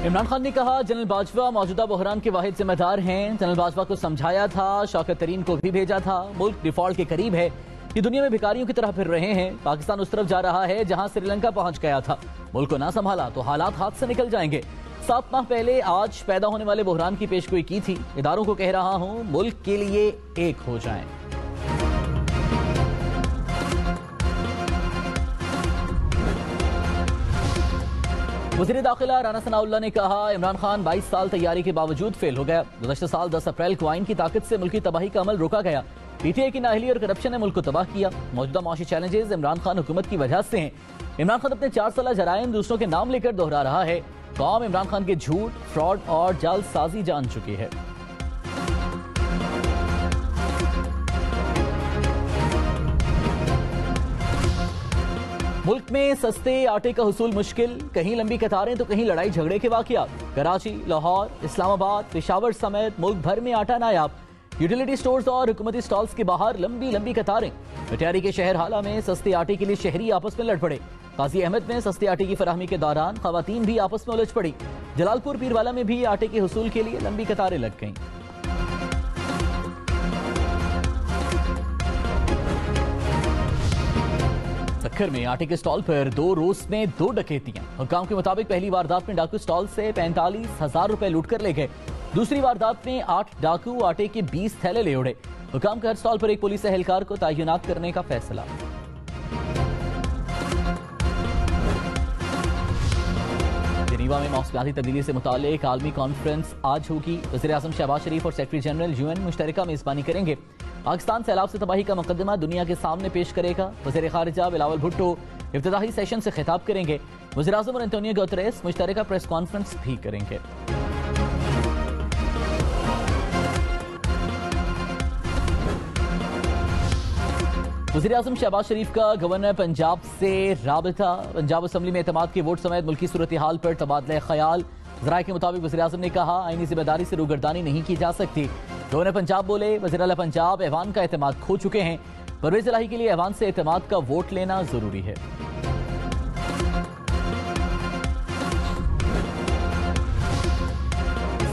इमरान खान ने कहा जनरल बाजवा मौजूदा बहरान के वाहिद जिम्मेदार हैं। जनरल बाजवा को समझाया था, शौकत तरीन को भी भेजा था। मुल्क डिफॉल्ट के करीब है, ये दुनिया में भिखारियों की तरह फिर रहे हैं। पाकिस्तान उस तरफ जा रहा है जहां श्रीलंका पहुंच गया था। मुल्क को ना संभाला तो हालात हाथ से निकल जाएंगे। 7 माह पहले आज पैदा होने वाले बहरान की पेशगोई की थी। इदारों को कह रहा हूं, मुल्क के लिए एक हो जाएं। वज़ीर दाखिला राना सनाउल्लाह ने कहा, इमरान खान 22 साल तैयारी के बावजूद फेल हो गया। गुज़श्ता साल 10 अप्रैल को आइन की ताकत से मुल्की तबाही का अमल रोका गया। पीटीआई की नाअहली और करप्शन ने मुल्क को तबाह किया। मौजूदा माशी चैलेंजेस इमरान खान हुकूमत की वजह से हैं। इमरान खान अपने 4 साल जराइम दूसरों के नाम लेकर दोहरा रहा है। कौम इमरान खान के झूठ, फ्रॉड और जालसाजी जान चुकी है। मुल्क में सस्ते आटे का हुसूल मुश्किल, कहीं लंबी कतारें तो कहीं लड़ाई झगड़े के वाकयात। कराची, लाहौर, इस्लामाबाद, पेशावर समेत मुल्क भर में आटा नायाब। यूटिलिटी स्टोर्स और हुकूमती स्टॉल्स के बाहर लंबी लंबी कतारें। पटियारी के शहर हाला में सस्ते आटे के लिए शहरी आपस में लड़ पड़े। काजी अहमद में सस्ते आटे की फराहमी के दौरान खवातीन भी आपस में उलझ पड़ी। जलालपुर पीरवाला में भी आटे के हुसूल के लिए लंबी कतारें लग गईं। सक्खर में आटे के स्टॉल पर 2 रोज में 2 डकैतियां। हुक्काम के मुताबिक पहली वारदात में डाकू स्टॉल से 45,000 रुपए लूट कर ले गए। दूसरी वारदात में 8 डाकू आटे के 20 थैले ले उड़े। हुक्काम के हर स्टॉल पर एक पुलिस एहलकार को तैनात करने का फैसला। जेनीवा में मौसमियाती तब्दीली से मुताल्लिक आलमी कॉन्फ्रेंस आज होगी। वज़ीर-ए-आज़म शहबाज शरीफ और सेक्रेटरी जनरल यूएन मुश्तरका मेजबानी करेंगे। पाकिस्तान सैलाब से तबाही का मुकदमा दुनिया के सामने पेश करेगा। वज़ीर खारिजा बिलावल भुट्टो इफ्तिताही सेशन से खिताब करेंगे। वज़ीर-ए-आज़म और एंटोनियो गुतेरेस मुश्तरका प्रेस कॉन्फ्रेंस भी करेंगे। वज़ीर-ए-आज़म शहबाज शरीफ का गवर्नर पंजाब से राबिता। पंजाब असम्बली में एतमाद के वोट समेत मुल्की सूरत हाल पर तबादला ख्याल। ज़राए के मुताबिक वज़ीर-ए-आज़म ने कहा, आईनी जिम्मेदारी से रूगर्दानी नहीं की जा सकती। गवर्नर पंजाब बोले, वज़ीर आला पंजाब ऐवान का एतमाद खो चुके हैं। परवेज़ इलाही के लिए ऐवान से एतमाद का वोट लेना जरूरी है।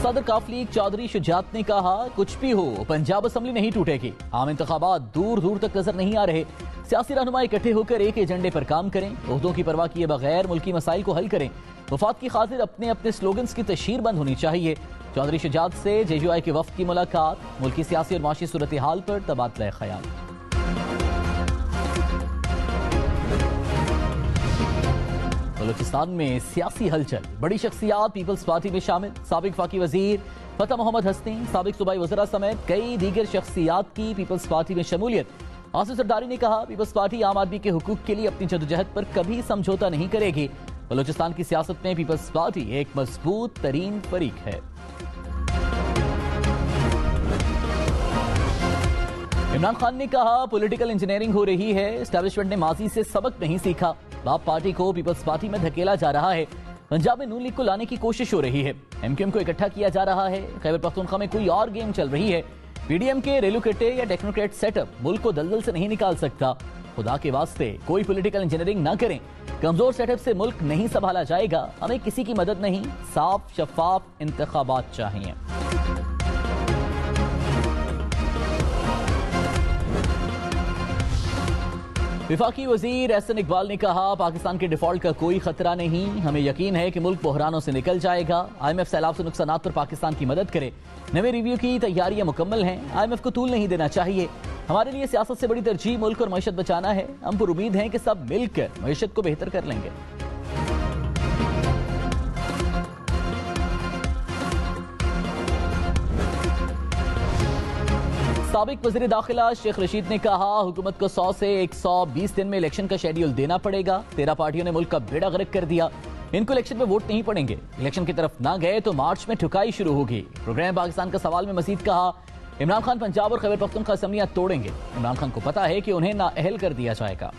सदर काफ लीग चौधरी शुजात ने कहा, कुछ भी हो पंजाब असम्बली नहीं टूटेगी। आम इंतखाबात दूर दूर तक नजर नहीं आ रहे। सियासी रहनुमा इकट्ठे होकर एक एजेंडे पर काम करें। ओहदों की परवाह किए बगैर मुल्की मसाइल को हल करें। वफाद की खातिर अपने अपने स्लोगन्स की तशहीर बंद होनी चाहिए। चौधरी शुजात से जेयूआई के वफ्द की मुलाकात। मुल्की सियासी और माशी सूरत हाल पर तबादला ख्याल। बलूचिस्तान में सियासी हलचल, बड़ी शख्सियात पीपल्स पार्टी में शामिल। साबिक फाकी वजीर फतह मोहम्मद हस्नी, साबिक सूबाई वज़रा समेत कई दीगर शख्सियात की पीपल्स पार्टी में शमूलियत। आसिफ सरदारी ने कहा, पीपल्स पार्टी आम आदमी के हुकूक के लिए अपनी जदोजहद पर कभी समझौता नहीं करेगी। बलूचिस्तान की सियासत में पीपल्स पार्टी एक मजबूत तरीन फरीक है। इमरान खान ने कहा, पॉलिटिकल इंजीनियरिंग हो रही है। एस्टैब्लिशमेंट ने माजी से सबक नहीं सीखा। बाप पार्टी को पीपल्स पार्टी में धकेला जा रहा है। पंजाब में नून लीग को लाने की कोशिश हो रही है। एमक्यूएम को इकट्ठा किया जा रहा है। खैबर पख्तूनख्वा में कोई और गेम चल रही है। पीडीएम के रेलोकेटे या टेक्नोक्रेट सेटअप मुल्क को दलदल से नहीं निकाल सकता। खुदा के वास्ते कोई पॉलिटिकल इंजीनियरिंग ना करें। कमजोर सेटअप से मुल्क नहीं संभाला जाएगा। हमें किसी की मदद नहीं, साफ शफाफ इंतखाबात चाहिए। विफाकी वजीर एहसन इकबाल ने कहा, पाकिस्तान के डिफॉल्ट का कोई खतरा नहीं। हमें यकीन है कि मुल्क बहरानों से निकल जाएगा। IMF सैलाब से नुकसानात पर पाकिस्तान की मदद करे। नवे रिव्यू की तैयारियां मुकम्मल हैं। IMF को तूल नहीं देना चाहिए। हमारे लिए सियासत से बड़ी तरजीह मुल्क और मईशत बचाना है। हम पर उम्मीद है कि सब मिलकर मईशत को बेहतर कर लेंगे। साबिक वज़ीर दाखिला शेख रशीद ने कहा, हुकूमत को 100 से 120 दिन में इलेक्शन का शेड्यूल देना पड़ेगा। 13 पार्टियों ने मुल्क का बेड़ा गर्क कर दिया। इनको इलेक्शन में वोट नहीं पड़ेंगे। इलेक्शन की तरफ ना गए तो मार्च में ठुकाई शुरू होगी। प्रोग्राम पाकिस्तान का सवाल में मजीद कहा, इमरान खान पंजाब और खैबर पख्तूनख्वा असम्बलियां तोड़ेंगे। इमरान खान को पता है कि उन्हें नाअहल कर दिया जाएगा।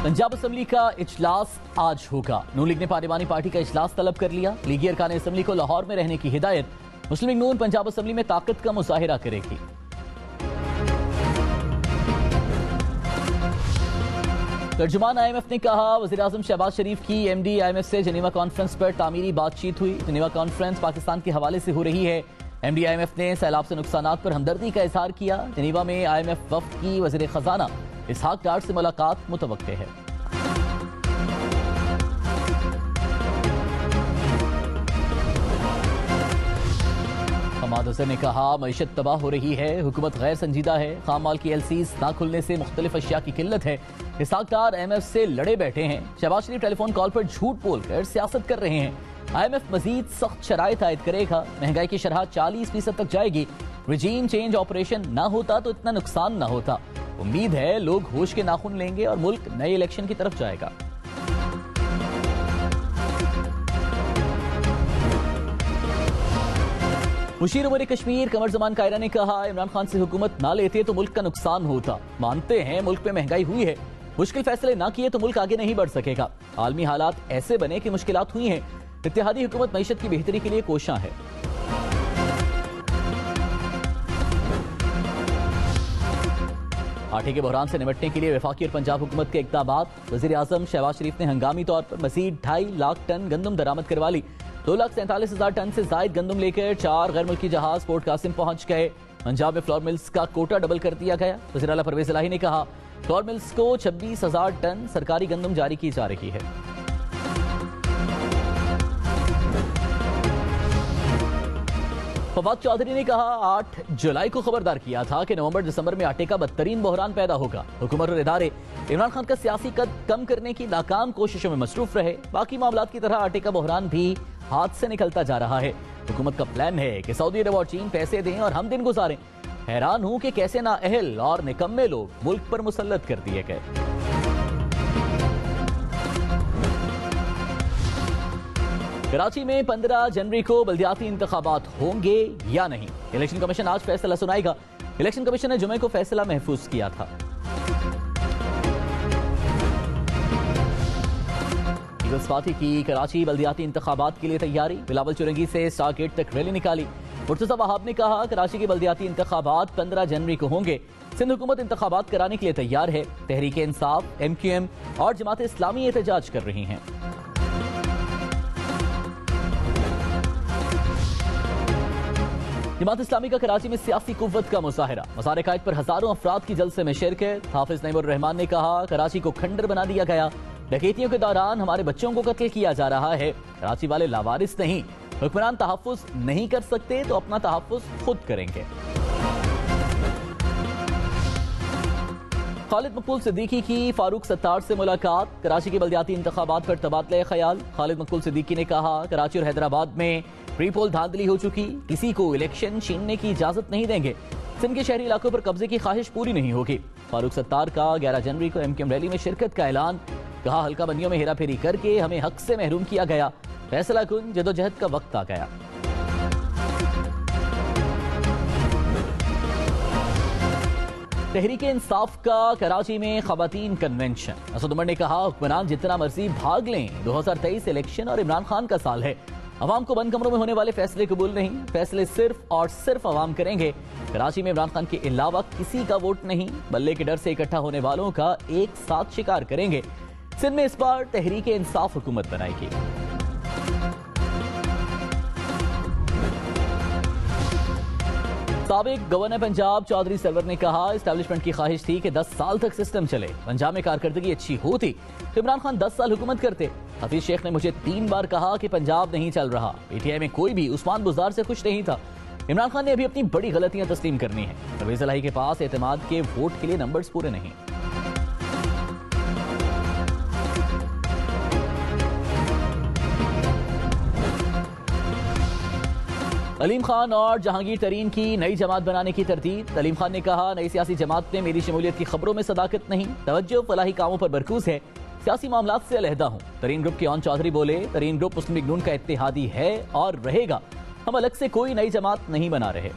पंजाब असम्बली का इजलास आज होगा। नून लीग ने पार्लिमानी पार्टी का इजलास तलब कर लिया। लीगी अरकान असम्बली को लाहौर में रहने की हिदायत। मुस्लिम लीग नून पंजाब असम्बली में ताकत का मुजाहिरा करेगी। तर्जुमान IMF ने कहा, वज़ीर आज़म शहबाज शरीफ की MD IMF से जेनेवा कॉन्फ्रेंस पर तामीरी बातचीत हुई। जेनेवा कॉन्फ्रेंस पाकिस्तान के हवाले से हो रही है। MD IMF ने सैलाब से नुकसानात पर हमदर्दी का इजहार किया। जेनेवा में IMF वफ्द की वज़ीर खजाना इसहाक डार से मुलाकात मुतवक्के है। हमाद हसन ने कहा, मईशत तबाह हो रही है, हुकूमत गैर संजीदा है, खाम माल की LCs ना खुलने से मुख्तलिफ अशिया की किल्लत है। इसहाक डार IMF से लड़े बैठे हैं। शहबाज शरीफ टेलीफोन कॉल पर झूठ बोलकर सियासत कर रहे हैं। IMF मजीद सख्त शराइत आयद करेगा। महंगाई की शरह 40% तक जाएगी। रिजीम चेंज ऑपरेशन ना होता तो इतना नुकसान ना होता। उम्मीद है लोग होश के नाखून लेंगे और मुल्क नए इलेक्शन की तरफ जाएगा। मुशीर उमर कश्मीर कमर जमान कायरा ने कहा, इमरान खान से हुकूमत ना लेते तो मुल्क का नुकसान होता। मानते हैं मुल्क में महंगाई हुई है, मुश्किल फैसले ना किए तो मुल्क आगे नहीं बढ़ सकेगा। आलमी हालात ऐसे बने कि मुश्किलात हुई हैं। इत्तेहादी हुकूमत मईशत की बेहतरी के लिए कोशां है। आटे के बहरान से निपटने के लिए वफाकी और पंजाब हुकूमत के इक़दामात। वज़ीर आज़म शहबाज शरीफ ने हंगामी तौर पर मजीद 2.5 लाख टन गंदम दरामद करवा ली। 2,47,000 टन से जायद गंदम लेकर 4 गैर मुल्की जहाज पोर्ट कासिम पहुंच गए। पंजाब में फ्लोर मिल्स का कोटा डबल कर दिया गया। वज़ीर आला परवेज इलाही ने कहा, फ्लोर मिल्स को 26,000 टन सरकारी गंदम जारी की जा रही है। फवाद चौधरी ने कहा, 8 जुलाई को खबरदार किया था कि नवंबर दिसंबर में आटे का बदतरीन बहरान पैदा होगा। हुकूमत और इदारे इमरान खान का सियासी कद कम करने की नाकाम कोशिशों में मसरूफ रहे। बाकी मामलात की तरह आटे का बहरान भी हाथ से निकलता जा रहा है। हुकूमत का प्लान है कि सऊदी अरब और चीन पैसे दें और हम दिन गुजारें। हैरान हूं कि कैसे नाअहल और निकम्मे लोग मुल्क पर मुसल्लत कर दिए गए। कराची में 15 जनवरी को बल्दियाती इंतखाबात होंगे या नहीं, इलेक्शन कमीशन आज फैसला सुनाएगा। इलेक्शन कमीशन ने जुमे को फैसला महफूज किया था। पीपल्स पार्टी की कराची बल्दियाती इंतखाबात के लिए तैयारी। बिलावल चुरंगी से स्टार गेट तक रैली निकाली। मुर्तज़ा वहाब ने कहा, कराची के बल्दियाती इंतखाबात 15 जनवरी को होंगे। सिंध हुकूमत इंतखाबात कराने के लिए तैयार है। तहरीक इंसाफ, MQM और जमात इस्लामी एहतजाज कर रही हैं। जमात इस्लामी का कराची में सियासी कुव्वत का मुजाहरा। मज़ार कायद पर हजारों अफराद की जलसे में शिरकत। हाफिज नईमुर रहमान ने कहा, कराची को खंडर बना दिया गया। डकैतियों के दौरान हमारे बच्चों को कत्ल किया जा रहा है। कराची वाले लावारिस नहीं, हुक्मरान तहफ़्फ़ुज़ नहीं कर सकते तो अपना तहफ़्फ़ुज़ खुद करेंगे। खालिद मकबूल सिद्दीकी की फारूक सत्तार से मुलाकात। कराची के बल्दियाती इंतखाबात पर तबादला ख्याल। खालिद मकबूल सिद्दीकी ने कहा, कराची और हैदराबाद में प्री पोल धांधली हो चुकी, किसी को इलेक्शन छीनने की इजाजत नहीं देंगे। सिंध के शहरी इलाकों पर कब्जे की ख्वाहिश पूरी नहीं होगी। फारूक सत्तार का 11 जनवरी को MQM रैली में शिरकत का ऐलान। कहा, हल्का बंदियों में हेरा फेरी करके हमें हक से महरूम किया गया। फैसला कुन जदोजहद का वक्त आ गया। तहरीक इंसाफ का कराची में खवातीन कन्वेंशन। असद उमर ने कहा, हुक्मरान जितना मर्जी भाग लें, 2023 इलेक्शन और इमरान खान का साल है। अवाम को बंद कमरों में होने वाले फैसले कबूल नहीं, फैसले सिर्फ और सिर्फ अवाम करेंगे। कराची में इमरान खान के अलावा किसी का वोट नहीं, बल्ले के डर से इकट्ठा होने वालों का एक साथ शिकार करेंगे। सिंध में इस बार तहरीक इंसाफ हुकूमत बनाएगी। साबिक गवर्नर पंजाब चौधरी सरवर ने कहा, एस्टैब्लिशमेंट की ख्वाहिश थी कि 10 साल तक सिस्टम चले। पंजाब में कारकर्दगी अच्छी होती तो इमरान खान 10 साल हुकूमत करते। हफीज शेख ने मुझे 3 बार कहा कि पंजाब नहीं चल रहा। PTI में कोई भी उस्मान बुज़दार से खुश नहीं था। इमरान खान ने अभी अपनी बड़ी गलतियां तस्लीम करनी है। परवेज इलाही के पास एतमाद के वोट के लिए नंबर्स पूरे नहीं। अलीम खान और जहांगीर तरीन की नई जमात बनाने की तरतीब। अलीम खान ने कहा, नई सियासी जमात में मेरी शमूलियत की खबरों में सदाकत नहीं, तवज्जो फलाही कामों पर मरकूज है। सियासी मामलात से अलहदा हूं। तरीन ग्रुप के ऑन चौधरी बोले, तरीन ग्रुप मुस्लिम लीग नून का इत्तेहादी है और रहेगा। हम अलग से कोई नई जमात नहीं बना रहे।